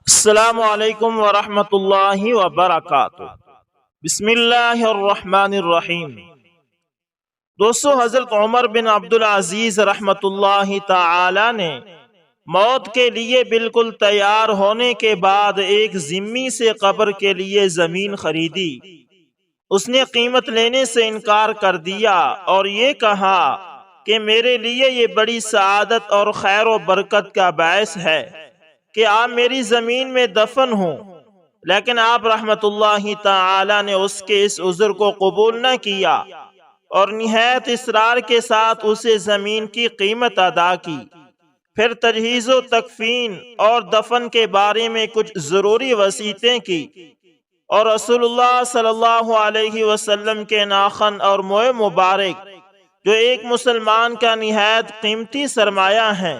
السلام علیکم ورحمۃ اللہ وبرکاتہ۔ بسم اللہ الرحمن الرحیم۔ دوستو، حضرت عمر بن عبدالعزیز رحمۃ اللہ تعالی نے موت کے لیے بالکل تیار ہونے کے بعد ایک ذمی سے قبر کے لیے زمین خریدی۔ اس نے قیمت لینے سے انکار کر دیا اور یہ کہا کہ میرے لیے یہ بڑی سعادت اور خیر و برکت کا باعث ہے کہ آپ میری زمین میں دفن ہوں، لیکن آپ رحمت اللہ تعالی نے اس کے اس عذر کو قبول نہ کیا اور نہایت اصرار کے ساتھ اسے زمین کی قیمت ادا کی۔ پھر تجہیز و تکفین اور دفن کے بارے میں کچھ ضروری وصیتیں کی اور رسول اللہ صلی اللہ علیہ وسلم کے ناخن اور موئے مبارک، جو ایک مسلمان کا نہایت قیمتی سرمایہ ہیں،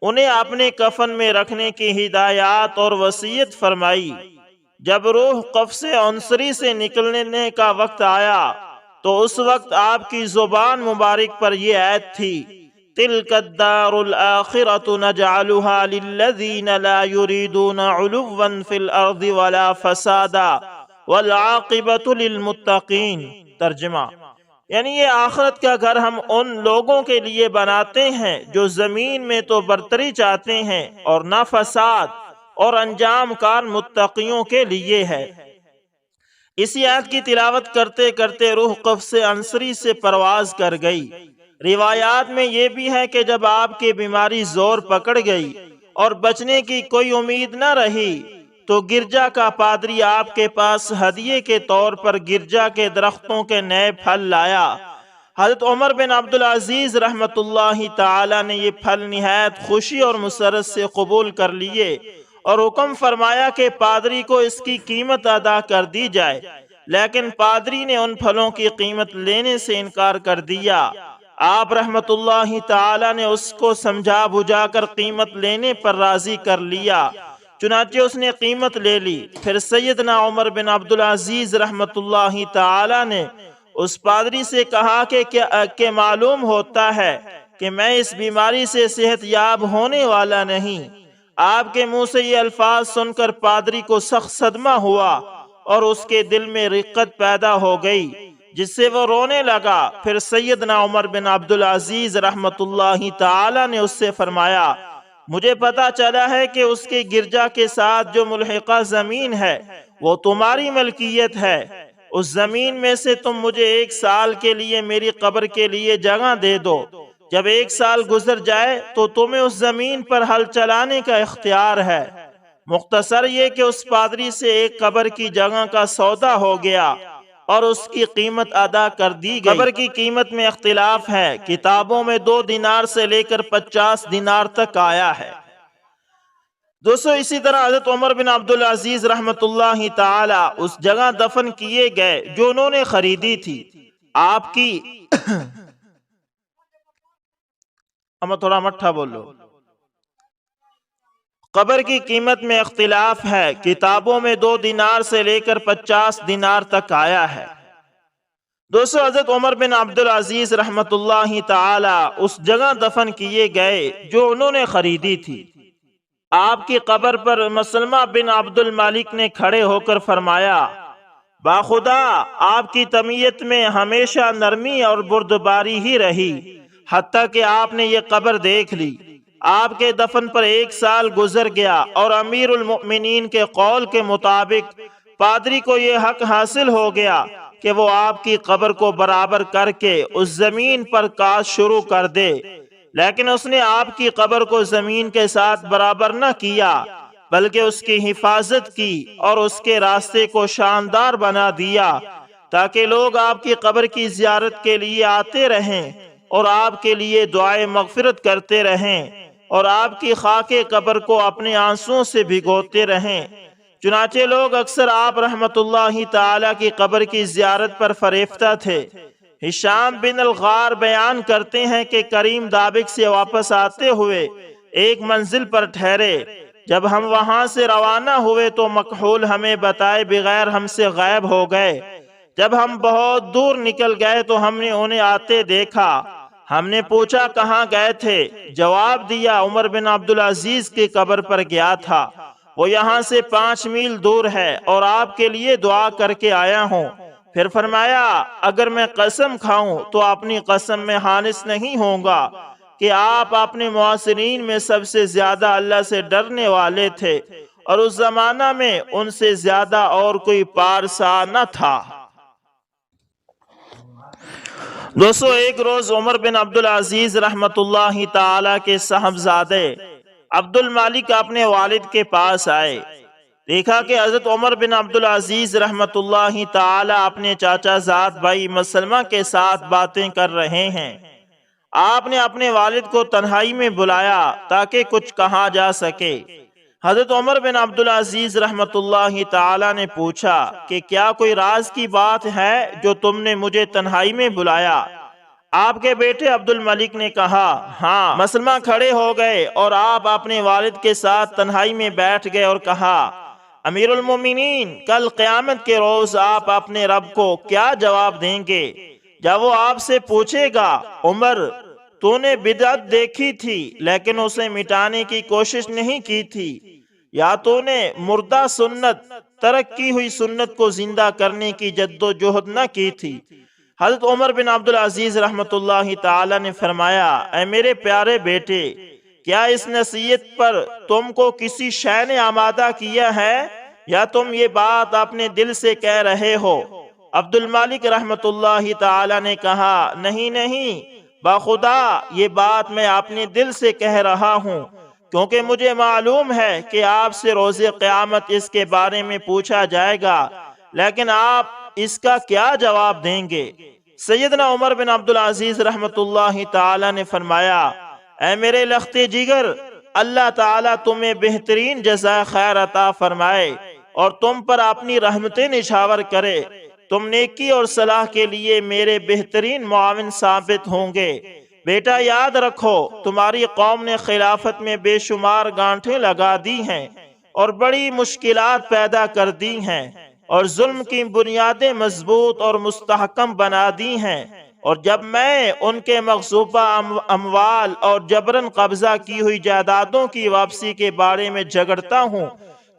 انہیں اپنے کفن میں رکھنے کی ہدایات اور وصیت فرمائی۔ جب روح قفس عنصری سے نکلنے کا وقت آیا تو اس وقت آپ کی زبان مبارک پر یہ آیت تھی: تِلْكَ الدَّارُ الْآخِرَةُ نَجْعَلُهَا لِلَّذِينَ لَا يُرِيدُونَ عُلُوًّا فِي الْأَرْضِ وَلَا فَسَادًا وَالْعَاقِبَةُ لِلْمُتَّقِينَ۔ ترجمہ: یعنی یہ آخرت کا گھر ہم ان لوگوں کے لیے بناتے ہیں جو زمین میں تو برتری چاہتے ہیں اور نہ فساد، اور انجام کار متقیوں کے لیے ہے۔ اسی آیت کی تلاوت کرتے کرتے روح قفس عنصری سے پرواز کر گئی۔ روایات میں یہ بھی ہے کہ جب آپ کی بیماری زور پکڑ گئی اور بچنے کی کوئی امید نہ رہی تو گرجا کا پادری آپ کے پاس ہدیے کے طور پر گرجا کے درختوں کے نئے پھل لایا۔ حضرت عمر بن عبدالعزیز رحمۃ اللہ تعالی نے یہ پھل نہایت خوشی اور مسرت سے قبول کر لیے اور حکم فرمایا کہ پادری کو اس کی قیمت ادا کر دی جائے، لیکن پادری نے ان پھلوں کی قیمت لینے سے انکار کر دیا۔ آپ رحمۃ اللہ تعالی نے اس کو سمجھا بجھا کر قیمت لینے پر راضی کر لیا، چنانچہ اس نے قیمت لے لی۔ پھر سیدنا عمر بن عبدالعزیز رحمۃ اللہ تعالی نے اس پادری سے کہا کہ معلوم ہوتا ہے کہ میں اس بیماری سے صحت یاب ہونے والا نہیں۔ آپ کے منہ سے یہ الفاظ سن کر پادری کو سخت صدمہ ہوا اور اس کے دل میں رقت پیدا ہو گئی، جس سے وہ رونے لگا۔ پھر سیدنا عمر بن عبدالعزیز رحمۃ اللہ تعالی نے اس سے فرمایا: مجھے پتا چلا ہے کہ اس کے گرجا کے ساتھ جو ملحقہ زمین ہے وہ تمہاری ملکیت ہے۔ اس زمین میں سے تم مجھے 1 سال کے لیے میری قبر کے لیے جگہ دے دو۔ جب 1 سال گزر جائے تو تمہیں اس زمین پر ہل چلانے کا اختیار ہے۔ مختصر یہ کہ اس پادری سے ایک قبر کی جگہ کا سودا ہو گیا اور اس کی قیمت ادا کر دی گئی۔ قبر کی قیمت میں اختلاف ہے، کتابوں میں 2 دینار سے لے کر 50 دینار تک آیا ہے۔ دوستو، اسی طرح حضرت عمر بن عبدالعزیز رحمۃ اللہ تعالی اس جگہ دفن کیے گئے جو انہوں نے خریدی تھی۔ آپ کی تھوڑا مٹھا بولو۔ قبر کی قیمت میں اختلاف ہے، کتابوں میں 2 دینار سے لے کر 50 دینار تک آیا ہے۔ دوستو، حضرت عمر بن عبدالعزیز رحمۃ اللہ تعالی اس جگہ دفن کیے گئے جو انہوں نے خریدی تھی۔ آپ کی قبر پر مسلمہ بن عبد المالک نے کھڑے ہو کر فرمایا: باخدا، آپ کی طبیعت میں ہمیشہ نرمی اور بردباری ہی رہی، حتیٰ کہ آپ نے یہ قبر دیکھ لی۔ آپ کے دفن پر 1 سال گزر گیا اور امیر المؤمنین کے قول کے مطابق پادری کو یہ حق حاصل ہو گیا کہ وہ آپ کی قبر کو برابر کر کے اس زمین پر کاشت شروع کر دے، لیکن اس نے آپ کی قبر کو زمین کے ساتھ برابر نہ کیا بلکہ اس کی حفاظت کی اور اس کے راستے کو شاندار بنا دیا تاکہ لوگ آپ کی قبر کی زیارت کے لیے آتے رہیں اور آپ کے لیے دعائے مغفرت کرتے رہیں اور آپ کی خاک قبر کو اپنے آنسوؤں سے بھگوتے رہیں۔ چنانچہ لوگ اکثر آپ رحمت اللہ تعالی کی قبر کی زیارت پر فریفتہ تھے۔ ہشام بن الغار بیان کرتے ہیں کہ کریم دابق سے واپس آتے ہوئے ایک منزل پر ٹھہرے۔ جب ہم وہاں سے روانہ ہوئے تو مکحول ہمیں بتائے بغیر ہم سے غائب ہو گئے۔ جب ہم بہت دور نکل گئے تو ہم نے انہیں آتے دیکھا۔ ہم نے پوچھا کہاں گئے تھے؟ جواب دیا عمر بن عبدالعزیز کی قبر پر گیا تھا۔ وہ یہاں سے 5 میل دور ہے اور آپ کے لیے دعا کر کے آیا ہوں۔ پھر فرمایا اگر میں قسم کھاؤں تو اپنی قسم میں حانث نہیں ہوں گا کہ آپ اپنے معاصرین میں سب سے زیادہ اللہ سے ڈرنے والے تھے اور اس زمانہ میں ان سے زیادہ اور کوئی پارسا نہ تھا۔ دوستو، ایک روز عمر بن عبدالعزیز رحمت اللہ تعالی کے صاحبزادے عبد المالک اپنے والد کے پاس آئے۔ دیکھا کہ حضرت عمر بن عبدالعزیز رحمت اللہ تعالی اپنے چاچا زاد بھائی مسلمہ کے ساتھ باتیں کر رہے ہیں۔ آپ نے اپنے والد کو تنہائی میں بلایا تاکہ کچھ کہا جا سکے۔ حضرت عمر بن عبدالعزیز رحمت اللہ تعالی نے پوچھا کہ کیا کوئی راز کی بات ہے جو تم نے مجھے تنہائی میں بلایا؟ آپ کے بیٹے عبد الملک نے کہا ہاں۔ مسلمہ کھڑے ہو گئے اور آپ اپنے والد کے ساتھ تنہائی میں بیٹھ گئے اور کہا امیر المومنین، کل قیامت کے روز آپ اپنے رب کو کیا جواب دیں گے جب وہ آپ سے پوچھے گا عمر تو نے بدعت دیکھی تھی لیکن اسے مٹانے کی کوشش نہیں کی تھی، یا تو نے مردہ سنت ترک کی ہوئی سنت کو زندہ کرنے کی جد و جہد نہ کی تھی؟ حضرت عمر بن عبدالعزیز رحمت اللہ تعالی نے فرمایا اے میرے پیارے بیٹے، کیا اس نصیحت پر تم کو کسی شے نے آمادہ کیا ہے یا تم یہ بات اپنے دل سے کہہ رہے ہو؟ عبد المالک رحمت اللہ تعالی نے کہا نہیں، بخدا یہ بات میں اپنے دل سے کہہ رہا ہوں، کیونکہ مجھے معلوم ہے کہ آپ سے روز قیامت اس کے بارے میں پوچھا جائے گا، لیکن آپ اس کا کیا جواب دیں گے؟ سیدنا عمر بن عبدالعزیز رحمت اللہ تعالی نے فرمایا اے میرے لخت جگر، اللہ تعالیٰ تمہیں بہترین جزائے خیر عطا فرمائے اور تم پر اپنی رحمتیں نچھاور کرے۔ تم نیکی اور صلاح کے لیے میرے بہترین معاون ثابت ہوں گے۔ بیٹا یاد رکھو، تمہاری قوم نے خلافت میں بے شمار گانٹھیں لگا دی ہیں اور بڑی مشکلات پیدا کر دی ہیں اور ظلم کی بنیادیں مضبوط اور مستحکم بنا دی ہیں، اور جب میں ان کے مغصوبہ اموال اور جبرن قبضہ کی ہوئی جائیدادوں کی واپسی کے بارے میں جھگڑتا ہوں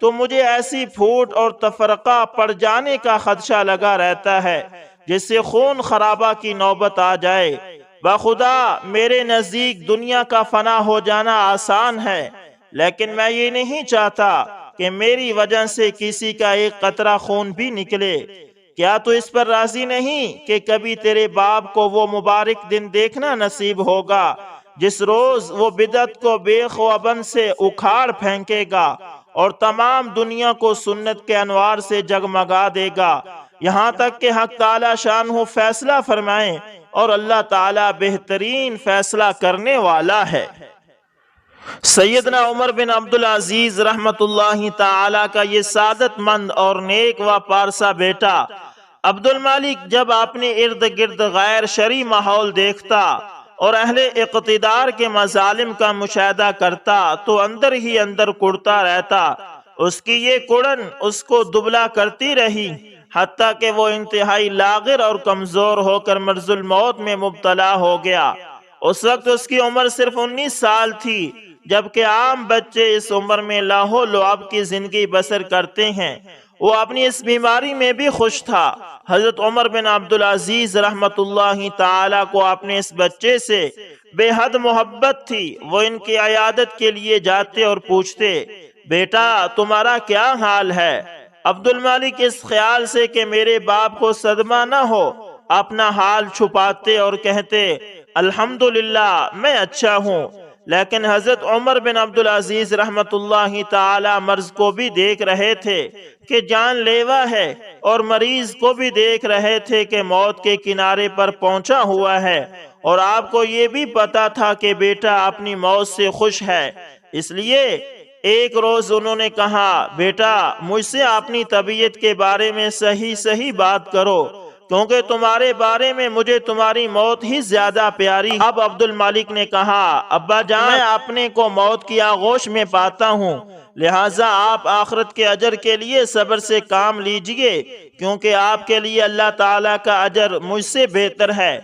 تو مجھے ایسی پھوٹ اور تفرقہ پڑ جانے کا خدشہ لگا رہتا ہے جس سے خون خرابہ کی نوبت آ جائے۔ بخدا میرے نزدیک دنیا کا فنا ہو جانا آسان ہے، لیکن میں یہ نہیں چاہتا کہ میری وجہ سے کسی کا ایک قطرہ خون بھی نکلے۔ کیا تو اس پر راضی نہیں کہ کبھی تیرے باپ کو وہ مبارک دن دیکھنا نصیب ہوگا جس روز وہ بدعت کو بے خوابن سے اکھاڑ پھینکے گا اور تمام دنیا کو سنت کے انوار سے جگمگا دے گا، یہاں تک کہ حق تعالی شانہ فیصلہ فرمائیں، اور اللہ تعالی بہترین فیصلہ کرنے والا ہے۔ سیدنا عمر بن عبدالعزیز رحمت اللہ تعالی کا یہ سعادت مند اور نیک و پارسا بیٹا عبد المالک جب اپنے ارد گرد غیر شرعی ماحول دیکھتا اور اہل اقتدار کے مظالم کا مشاہدہ کرتا تو اندر ہی اندر کڑتا رہتا۔ اس کی یہ کڑن اس کو دبلا کرتی رہی، حتیٰ کہ وہ انتہائی لاغر اور کمزور ہو کر مرض الموت میں مبتلا ہو گیا۔ اس وقت اس کی عمر صرف 19 سال تھی، جبکہ عام بچے اس عمر میں لاہو لعب کی زندگی بسر کرتے ہیں۔ وہ اپنی اس بیماری میں بھی خوش تھا۔ حضرت عمر بن عبدالعزیز رحمت اللہ تعالی کو اپنے اس بچے سے بے حد محبت تھی۔ وہ ان کی عیادت کے لیے جاتے اور پوچھتے بیٹا تمہارا کیا حال ہے؟ عبد المالک اس خیال سے کہ میرے باپ کو صدمہ نہ ہو اپنا حال چھپاتے اور کہتے الحمدللہ میں اچھا ہوں، لیکن حضرت عمر بن عبدالعزیز رحمت اللہ تعالی مرض کو بھی دیکھ رہے تھے کہ جان لیوا ہے، اور مریض کو بھی دیکھ رہے تھے کہ موت کے کنارے پر پہنچا ہوا ہے، اور آپ کو یہ بھی پتا تھا کہ بیٹا اپنی موت سے خوش ہے۔ اس لیے ایک روز انہوں نے کہا بیٹا مجھ سے اپنی طبیعت کے بارے میں صحیح بات کرو، کیونکہ تمہارے بارے میں مجھے تمہاری موت ہی زیادہ پیاری۔ اب عبد المالک نے کہا ابا جان میں اپنے کو موت کی آغوش میں پاتا ہوں، لہٰذا آپ آخرت کے اجر کے لیے صبر سے کام لیجئے، کیونکہ آپ کے لیے اللہ تعالیٰ کا اجر مجھ سے بہتر ہے۔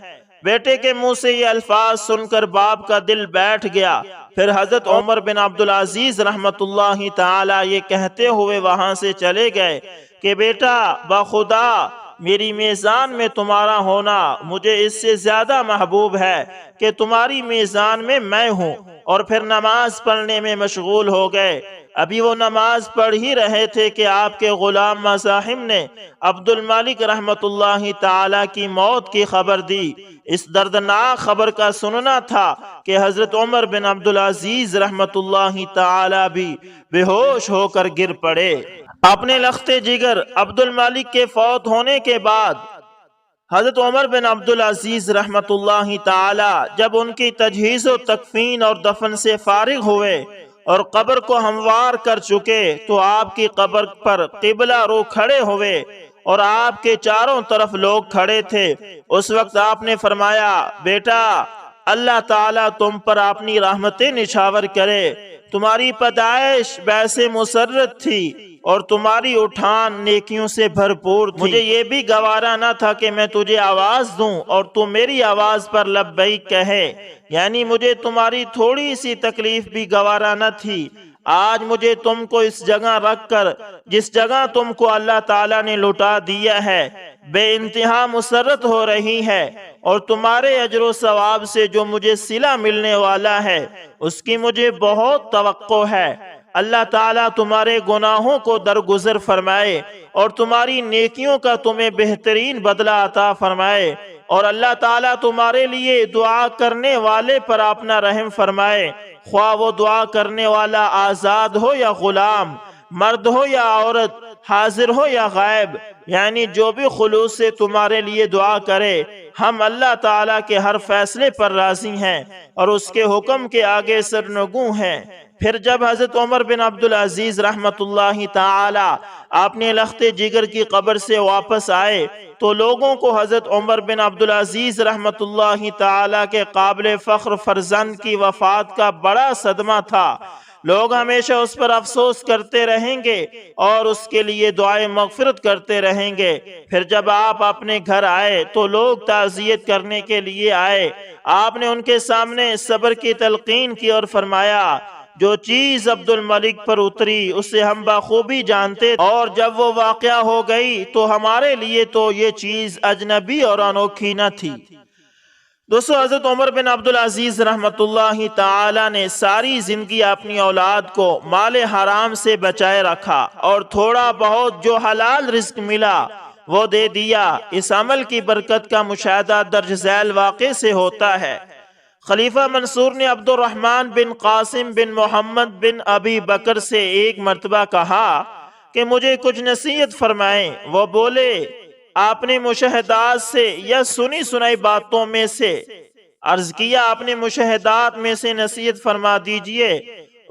بیٹے کے منہ سے یہ الفاظ سن کر باپ کا دل بیٹھ گیا۔ پھر حضرت عمر بن عبدالعزیز رحمت اللہ تعالی یہ کہتے ہوئے وہاں سے چلے گئے کہ بیٹا بخدا میری میزان میں تمہارا ہونا مجھے اس سے زیادہ محبوب ہے کہ تمہاری میزان میں میں ہوں، اور پھر نماز پڑھنے میں مشغول ہو گئے۔ ابھی وہ نماز پڑھ ہی رہے تھے کہ آپ کے غلام مزاحم نے عبد الملک رحمت اللہ تعالی کی موت کی خبر دی۔ اس دردناک خبر کا سننا تھا کہ حضرت عمر بن عبدالعزیز رحمت اللہ تعالی بھی بے ہوش ہو کر گر پڑے۔ اپنے لخت جگر عبد الملک کے فوت ہونے کے بعد حضرت عمر بن عبدالعزیز رحمت اللہ تعالی جب ان کی تجہیز و تکفین اور دفن سے فارغ ہوئے اور قبر کو ہموار کر چکے تو آپ کی قبر پر قبلہ رو کھڑے ہوئے اور آپ کے چاروں طرف لوگ کھڑے تھے۔ اس وقت آپ نے فرمایا بیٹا اللہ تعالیٰ تم پر اپنی رحمتیں نچھاور کرے، تمہاری پیدائش باعث مسرت تھی اور تمہاری اٹھان نیکیوں سے بھرپور تھی۔ مجھے یہ بھی گوارا نہ تھا کہ میں تجھے آواز دوں اور تو میری آواز پر لبیک کہے، یعنی مجھے تمہاری تھوڑی سی تکلیف بھی گوارا نہ تھی۔ آج مجھے تم کو اس جگہ رکھ کر جس جگہ تم کو اللہ تعالیٰ نے لٹا دیا ہے بے انتہا مسرت ہو رہی ہے، اور تمہارے اجر و ثواب سے جو مجھے صلہ ملنے والا ہے اس کی مجھے بہت توقع ہے۔ اللہ تعالیٰ تمہارے گناہوں کو درگزر فرمائے اور تمہاری نیکیوں کا تمہیں بہترین بدلہ عطا فرمائے، اور اللہ تعالیٰ تمہارے لیے دعا کرنے والے پر اپنا رحم فرمائے، خواہ وہ دعا کرنے والا آزاد ہو یا غلام، مرد ہو یا عورت، حاضر ہو یا غائب، یعنی جو بھی خلوص سے تمہارے لیے دعا کرے۔ ہم اللہ تعالیٰ کے ہر فیصلے پر راضی ہیں اور اس کے حکم کے آگے سرنگوں ہیں۔ پھر جب حضرت عمر بن عبدالعزیز رحمت اللہ تعالی اپنے لخت جگر کی قبر سے واپس آئے تو لوگوں کو حضرت عمر بن عبدالعزیز رحمت اللہ تعالی کے قابل فخر فرزند کی وفات کا بڑا صدمہ تھا۔ لوگ ہمیشہ اس پر افسوس کرتے رہیں گے اور اس کے لیے دعائیں مغفرت کرتے رہیں گے۔ پھر جب آپ اپنے گھر آئے تو لوگ تعزیت کرنے کے لیے آئے۔ آپ نے ان کے سامنے صبر کی تلقین کی اور فرمایا جو چیز عبد الملک پر اتری اسے ہم بخوبی جانتے، اور جب وہ واقعہ ہو گئی تو ہمارے لیے تو یہ چیز اجنبی اور انوکھی نہ تھی۔ دوستو حضرت عمر بن عبدالعزیز رحمت اللہ تعالی نے ساری زندگی اپنی اولاد کو مال حرام سے بچائے رکھا اور تھوڑا بہت جو حلال رزق ملا وہ دے دیا۔ اس عمل کی برکت کا مشاہدہ درج ذیل واقعے سے ہوتا ہے۔ خلیفہ منصور نے عبد الرحمن بن قاسم بن محمد بن ابی بکر سے ایک مرتبہ کہا کہ مجھے کچھ نصیحت فرمائیں۔ وہ بولے آپ نے مشاہدات سے یا سنی سنائی باتوں میں سے؟ عرض کیا اپنے مشاہدات میں سے نصیحت فرما دیجئے۔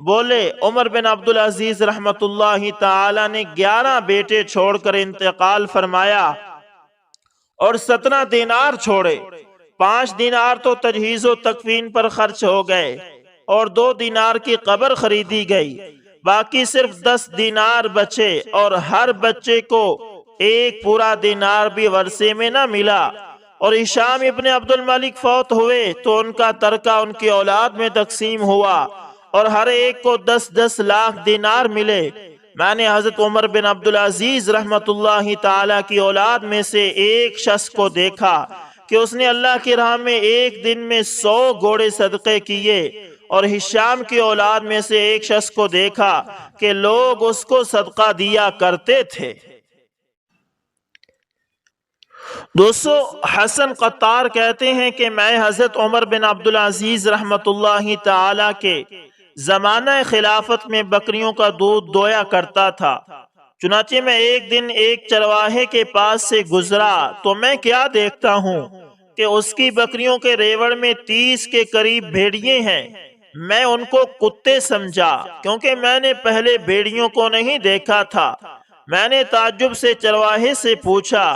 بولے عمر بن عبدالعزیز رحمت اللہ تعالی نے 11 بیٹے چھوڑ کر انتقال فرمایا اور 17 دینار چھوڑے۔ 5 دینار تو تجہیز و تکفین پر خرچ ہو گئے اور 2 دینار کی قبر خریدی گئی، باقی صرف 10 دینار بچے، اور ہر بچے کو ایک پورا دینار بھی ورثے میں نہ ملا۔ اور ہشام ابن عبد الملک فوت ہوئے تو ان کا ترکہ ان کی اولاد میں تقسیم ہوا اور ہر ایک کو 10-10 لاکھ دینار ملے۔ میں نے حضرت عمر بن عبدالعزیز رحمت اللہ تعالی کی اولاد میں سے ایک شخص کو دیکھا کہ اس نے اللہ کی راہ میں ایک دن میں 100 گھوڑے صدقے کیے، اور ہشام کی اولاد میں سے ایک شخص کو دیکھا کہ لوگ اس کو صدقہ دیا کرتے تھے۔ دوستو حسن قطار کہتے ہیں کہ میں حضرت عمر بن عبدالعزیز رحمت اللہ تعالی کے زمانہ خلافت میں بکریوں کا دودھ دویا کرتا تھا۔ چنانچہ میں ایک دن ایک چرواہے کے پاس سے گزرا تو میں کیا دیکھتا ہوں کہ اس کی بکریوں کے ریوڑ میں 30 کے قریب بھیڑیے ہیں۔ میں ان کو کتے سمجھا کیونکہ میں نے پہلے بھیڑیوں کو نہیں دیکھا تھا۔ میں نے تعجب سے چرواہے سے پوچھا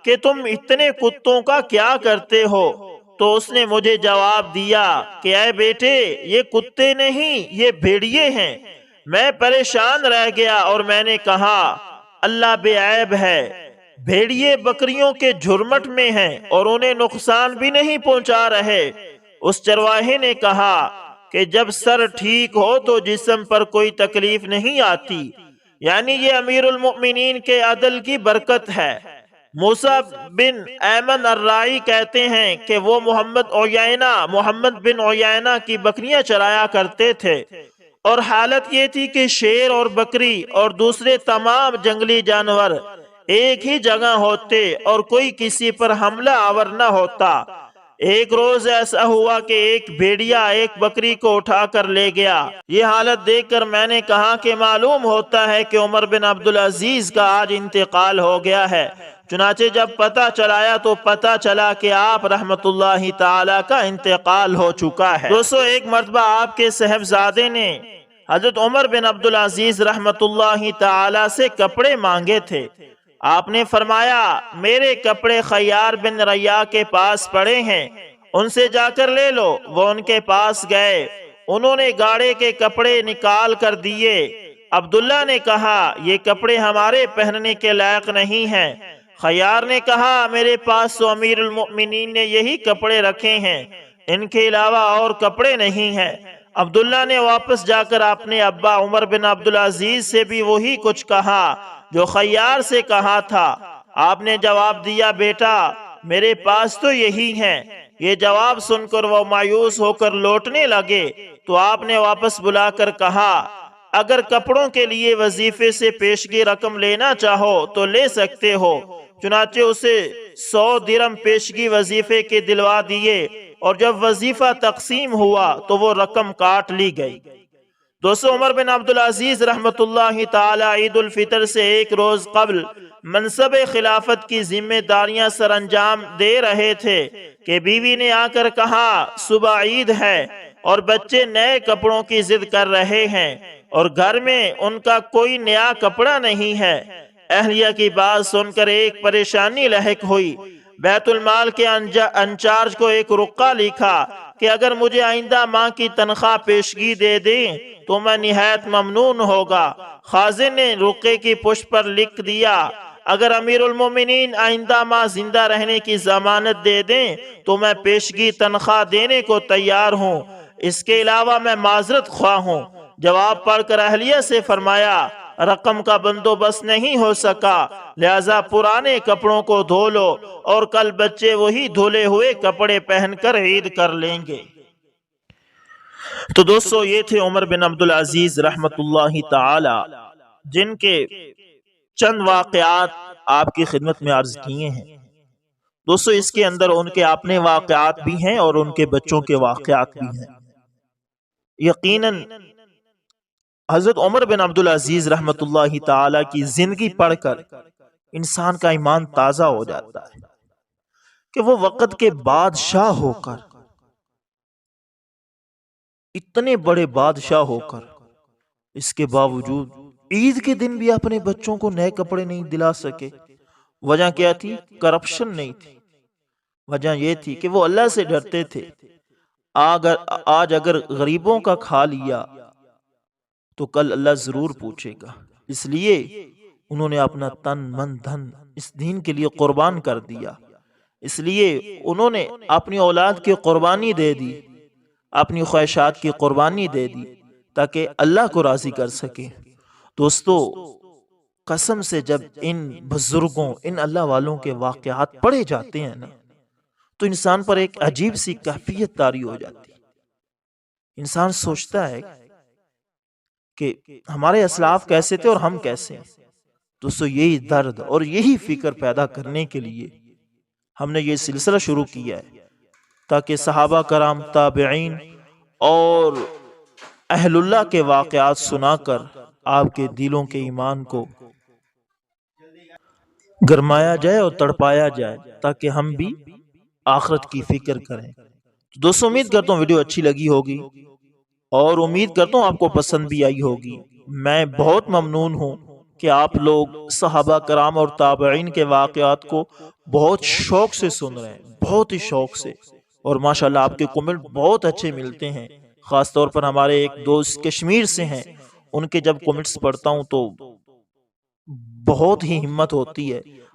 کہ تم اتنے کتوں کا کیا کرتے ہو؟ تو اس نے مجھے جواب دیا کہ اے بیٹے یہ کتے نہیں یہ بھیڑیے ہیں۔ میں پریشان رہ گیا اور میں نے کہا اللہ بے عیب ہے، بھیڑیے بکریوں کے جھرمٹ میں ہیں اور انہیں نقصان بھی نہیں پہنچا رہے۔ اس چرواہے نے کہا کہ جب سر ٹھیک ہو تو جسم پر کوئی تکلیف نہیں آتی، یعنی یہ امیر المؤمنین کے عدل کی برکت ہے۔ موسیٰ بن ایمن الرائی کہتے ہیں کہ وہ محمد بن عیینہ کی بکریاں چرایا کرتے تھے، اور حالت یہ تھی کہ شیر اور بکری اور دوسرے تمام جنگلی جانور ایک ہی جگہ ہوتے اور کوئی کسی پر حملہ آور نہ ہوتا۔ ایک روز ایسا ہوا کہ ایک بھیڑیا ایک بکری کو اٹھا کر لے گیا۔ یہ حالت دیکھ کر میں نے کہا کہ معلوم ہوتا ہے کہ عمر بن عبدالعزیز کا آج انتقال ہو گیا ہے۔ چنانچہ جب پتہ چلایا تو پتہ چلا کہ آپ رحمت اللہ تعالی کا انتقال ہو چکا ہے۔ دوستو، ایک مرتبہ آپ کے صاحبزادے نے حضرت عمر بن عبدالعزیز رحمت اللہ تعالی سے کپڑے مانگے تھے۔ آپ نے فرمایا، میرے کپڑے خیار بن ریا کے پاس پڑے ہیں، ان سے جا کر لے لو۔ وہ ان کے پاس گئے، انہوں نے گاڑے کے کپڑے نکال کر دیے۔ عبداللہ نے کہا، یہ کپڑے ہمارے پہننے کے لائق نہیں ہیں۔ خیار نے کہا، میرے پاس تو امیر المؤمنین نے یہی کپڑے رکھے ہیں، ان کے علاوہ اور کپڑے نہیں ہیں۔ عبداللہ نے واپس جا کر اپنے ابا عمر بن عبدالعزیز سے بھی وہی کچھ کہا جو خیار سے کہا تھا۔ آپ نے جواب دیا، بیٹا میرے پاس تو یہی ہیں۔ یہ جواب سن کر وہ مایوس ہو کر لوٹنے لگے تو آپ نے واپس بلا کر کہا، اگر کپڑوں کے لیے وظیفے سے پیشگی رقم لینا چاہو تو لے سکتے ہو۔ چنانچہ اسے 100 درہم پیشگی وظیفے کے دلوا دیے، اور جب وظیفہ تقسیم ہوا تو وہ رقم کاٹ لی گئی۔ دوستو، عمر بن عبدالعزیز رحمت اللہ تعالی عید الفطر سے ایک روز قبل منصب خلافت کی ذمہ داریاں سر انجام دے رہے تھے کہ بیوی نے آ کر کہا، صبح عید ہے اور بچے نئے کپڑوں کی ضد کر رہے ہیں اور گھر میں ان کا کوئی نیا کپڑا نہیں ہے۔ اہلیہ کی بات سن کر ایک پریشانی لاحق ہوئی۔ بیت المال کے انچارج کو ایک رقعہ لکھا کہ اگر مجھے آئندہ ماہ کی تنخواہ پیشگی دے دیں تو میں نہایت ممنون ہوگا۔ خازن نے رقعے کی پشت پر لکھ دیا، اگر امیر المومنین آئندہ ماہ زندہ رہنے کی ضمانت دے دیں تو میں پیشگی تنخواہ دینے کو تیار ہوں، اس کے علاوہ میں معذرت خواہ ہوں۔ جواب پڑھ کر اہلیہ سے فرمایا، رقم کا بندوبست نہیں ہو سکا، لہذا پرانے کپڑوں کو دھو لو اور کل بچے وہی دھلے ہوئے کپڑے پہن کر عید کر لیں گے۔ تو دوستو، یہ تھے عمر بن عبدالعزیز رحمت اللہ تعالی، جن کے چند واقعات آپ کی خدمت میں عرض کیے ہیں۔ دوستو، اس کے اندر ان کے اپنے واقعات بھی ہیں اور ان کے بچوں کے واقعات بھی ہیں۔ یقیناً حضرت عمر بن عبدالعزیز رحمت اللہ تعالی کی زندگی پڑھ کر انسان کا ایمان تازہ ہو جاتا ہے کہ وہ وقت کے بادشاہ ہو کر، اتنے بڑے بادشاہ ہو کر، اس کے باوجود عید کے دن بھی اپنے بچوں کو نئے کپڑے نہیں دلا سکے۔ وجہ کیا تھی؟ کرپشن نہیں تھی، وجہ یہ تھی کہ وہ اللہ سے ڈرتے تھے۔ آج اگر غریبوں کا کھا لیا تو کل اللہ ضرور پوچھے گا، اس لیے انہوں نے اپنا تن من دھن اس دین کے لیے قربان کر دیا، اس لیے انہوں نے اپنی اولاد کی قربانی دے دی، اپنی خواہشات کی قربانی دے دی تاکہ اللہ کو راضی کر سکے۔ دوستو، قسم سے جب ان بزرگوں، ان اللہ والوں کے واقعات پڑھے جاتے ہیں نا تو انسان پر ایک عجیب سی کیفیت طاری ہو جاتی ہے۔ انسان سوچتا ہے کہ ہمارے اسلاف کیسے تھے اور ہم کیسے ہیں۔ دوستو، یہی درد اور یہی فکر پیدا کرنے کے لیے ہم نے یہ سلسلہ شروع کیا ہے، تاکہ صحابہ کرام، تابعین اور اہل اللہ کے واقعات سنا کر آپ کے دلوں کے ایمان کو گرمایا جائے اور تڑپایا جائے، تاکہ ہم بھی آخرت کی فکر کریں۔ دوستو، امید کرتا ہوں ویڈیو اچھی لگی ہوگی اور امید کرتا ہوں آپ کو پسند بھی آئی ہوگی۔ میں بہت ممنون ہوں کہ آپ لوگ صحابہ کرام اور تابعین کے واقعات کو بہت شوق سے سن رہے ہیں، بہت ہی شوق سے، اور ماشاءاللہ آپ کے کمنٹ بہت اچھے ملتے ہیں۔ خاص طور پر ہمارے ایک دوست کشمیر سے ہیں، ان کے جب کمنٹس پڑھتا ہوں تو بہت ہی ہمت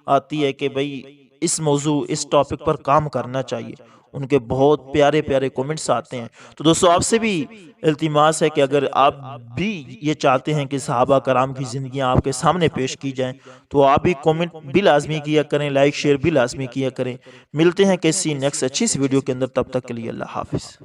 آتی ہے کہ بھئی اس موضوع، اس ٹاپک پر کام کرنا چاہیے، ان کے بہت پیارے پیارے کومنٹس آتے ہیں۔ تو دوستو آپ سے بھی التماس ہے کہ اگر آپ بھی یہ چاہتے ہیں کہ صحابہ کرام کی زندگیاں آپ کے سامنے پیش کی جائیں تو آپ بھی کومنٹ بھی لازمی کیا کریں، لائک شیئر بھی لازمی کیا کریں۔ ملتے ہیں کسی نیکسٹ اچھی سی ویڈیو کے اندر، تب تک کے لیے اللہ حافظ۔